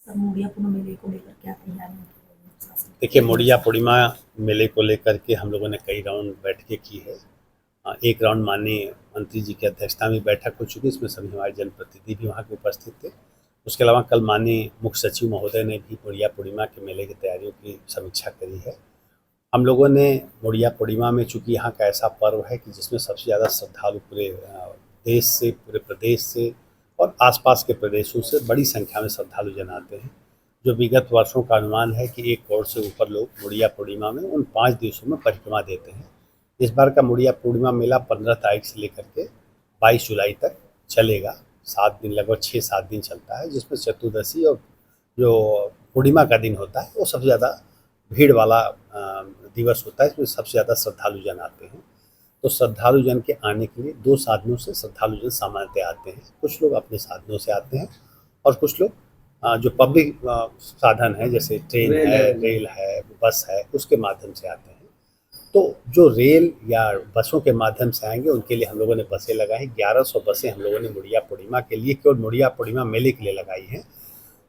Sir, Modiya पूर्णिमा मेले को लेकर क्या तैयारियां की गई हैं प्रशासन की? देखिए, मोडिया पूर्णिमा मेले को लेकर के हम लोगों ने कई राउंड बैठकें की है। एक राउंड माननीय मंत्री जी की अध्यक्षता में बैठक हो चुकी है, इसमें सभी हमारे जनप्रतिनिधि भी वहाँ के उपस्थित थे। उसके अलावा कल माननीय मुख्य सचिव महोदय ने भी मोडिया पूर्णिमा के मेले की तैयारियों की समीक्षा करी है। हम लोगों ने मोडिया पूर्णिमा में, चूँकि यहाँ का ऐसा पर्व है कि जिसमें सबसे ज़्यादा श्रद्धालु पूरे देश से, पूरे प्रदेश से और आसपास के प्रदेशों से बड़ी संख्या में श्रद्धालु जन आते हैं। जो विगत वर्षों का अनुमान है कि 1 करोड़ से ऊपर लोग मोडिया पूर्णिमा में उन 5 दिवसों में परिक्रमा देते हैं। इस बार का मोडिया पूर्णिमा मेला 15 तारीख से लेकर के 22 जुलाई तक चलेगा। 7 दिन, लगभग 6-7 दिन चलता है, जिसमें चतुर्दशी और जो पूर्णिमा का दिन होता है वो सबसे ज़्यादा भीड़ वाला दिवस होता है। इसमें सबसे ज़्यादा श्रद्धालु जन आते हैं। तो श्रद्धालु जन के आने के लिए 2 साधनों से श्रद्धालु जन सामान्यतः आते हैं। कुछ लोग अपने साधनों से आते हैं और कुछ लोग जो पब्लिक साधन है, जैसे ट्रेन है, रेल है, बस है, उसके माध्यम से आते हैं। तो जो रेल या बसों के माध्यम से आएंगे उनके लिए हम लोगों ने बसें लगाई। 1100 बसें हम लोगों ने मोडिया पूर्णिमा के लिए, केवल मोडिया पूर्णिमा मेले के लिए लगाई हैं,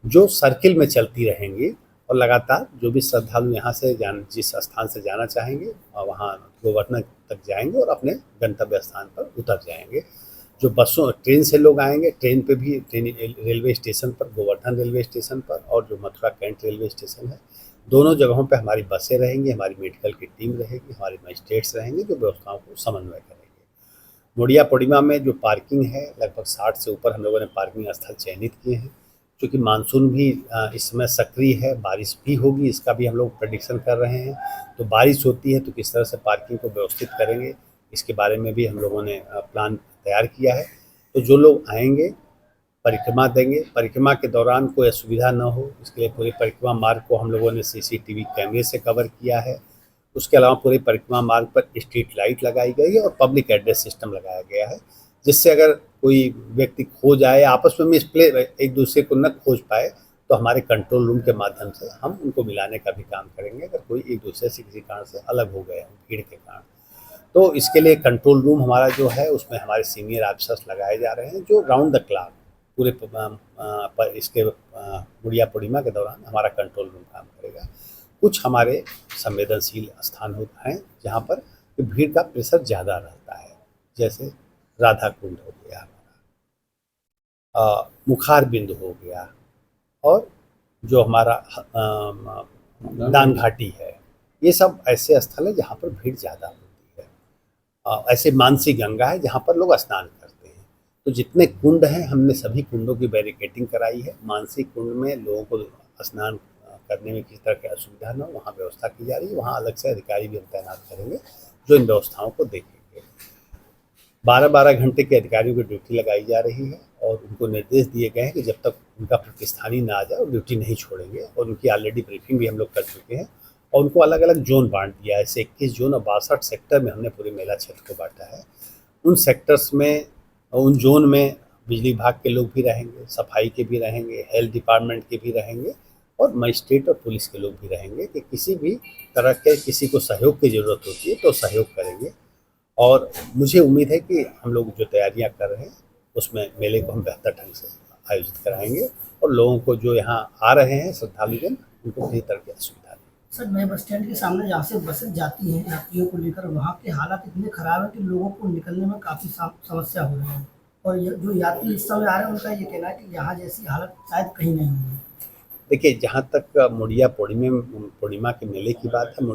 जो सर्किल में चलती रहेंगी और लगातार जो भी श्रद्धालु यहाँ से जिस स्थान से जाना चाहेंगे वहाँ गोवर्धन तक जाएंगे और अपने गंतव्य स्थान पर उतर जाएंगे। जो बसों ट्रेन से लोग आएंगे, ट्रेन पे भी रेलवे स्टेशन पर, गोवर्धन रेलवे स्टेशन पर और जो मथुरा कैंट रेलवे स्टेशन है, दोनों जगहों पे हमारी बसें रहेंगी, हमारी मेडिकल की टीम रहेगी, हमारे मजिस्ट्रेट्स रहेंगे जो व्यवस्थाओं को समन्वय करेंगे। मोडिया पूर्णिमा में जो पार्किंग है, लगभग 60 से ऊपर हम लोगों ने पार्किंग स्थल चयनित किए हैं। क्योंकि मानसून भी इस समय सक्रिय है, बारिश भी होगी, इसका भी हम लोग प्रेडिक्शन कर रहे हैं। तो बारिश होती है तो किस तरह से पार्किंग को व्यवस्थित करेंगे, इसके बारे में भी हम लोगों ने प्लान तैयार किया है। तो जो लोग आएंगे, परिक्रमा देंगे, परिक्रमा के दौरान कोई असुविधा न हो, इसके लिए पूरे परिक्रमा मार्ग को हम लोगों ने सीसीटीवी कैमरे से कवर किया है। उसके अलावा पूरे परिक्रमा मार्ग पर स्ट्रीट लाइट लगाई गई है और पब्लिक एड्रेस सिस्टम लगाया गया है, जिससे अगर कोई व्यक्ति खो जाए, आपस में मिसप्ले एक दूसरे को न खोज पाए, तो हमारे कंट्रोल रूम के माध्यम से हम उनको मिलाने का भी काम करेंगे, अगर कोई एक दूसरे से किसी कारण से अलग हो गए भीड़ के कारण। तो इसके लिए कंट्रोल रूम हमारा जो है, उसमें हमारे सीनियर ऑफिसर्स लगाए जा रहे हैं, जो राउंड द क्लॉक पूरे इसके मोडिया पूर्णिमा के दौरान हमारा कंट्रोल रूम काम करेगा। कुछ हमारे संवेदनशील स्थान होते हैं जहाँ पर भीड़ का प्रेशर ज़्यादा रहता है, जैसे राधा कुंड हो गया, मुखार बिंद हो गया, और जो हमारा दान घाटी है, ये सब ऐसे स्थल है जहाँ पर भीड़ ज़्यादा होती है। ऐसे मानसी गंगा है जहाँ पर लोग स्नान करते हैं। तो जितने कुंड हैं, हमने सभी कुंडों की बैरिकेडिंग कराई है। मानसी कुंड में लोगों को स्नान करने में किसी तरह की असुविधा न हो, वहाँ व्यवस्था की जा रही है। वहाँ अलग से अधिकारी भी हम तैनात करेंगे जो इन व्यवस्थाओं को देखेंगे। 12-12 घंटे के अधिकारियों की ड्यूटी लगाई जा रही है और उनको निर्देश दिए गए हैं कि जब तक उनका प्रतिस्थानी ना आ जाए वो ड्यूटी नहीं छोड़ेंगे। और उनकी ऑलरेडी ब्रीफिंग भी हम लोग कर चुके हैं और उनको अलग अलग जोन बांट दिया है। ऐसे 21 जोन और 62 सेक्टर में हमने पूरे मेला क्षेत्र को बांटा है। उन सेक्टर्स में, उन जोन में बिजली विभाग के लोग भी रहेंगे, सफाई के भी रहेंगे, हेल्थ डिपार्टमेंट के भी रहेंगे और मजिस्ट्रेट और पुलिस के लोग भी रहेंगे कि किसी भी तरह के किसी को सहयोग की ज़रूरत होती है तो सहयोग करेंगे। और मुझे उम्मीद है कि हम लोग जो तैयारियां कर रहे हैं उसमें मेले को हम बेहतर ढंग से आयोजित कराएंगे और लोगों को जो यहाँ आ रहे हैं श्रद्धालुजन, उनको किसी तरह की असुविधा नहीं। सर, नए बस स्टैंड के सामने जहाँ से बसें जाती हैं यात्रियों को लेकर, वहाँ के हालात इतने ख़राब है कि लोगों को निकलने में काफ़ी समस्या हो रही है। और जो यात्री इस समय आ रहे हैं उनका ये कहना है कि यहाँ जैसी हालत शायद कहीं नहीं होगी। देखिए, जहाँ तक मोडिया पूर्णिमा के मेले की बात है,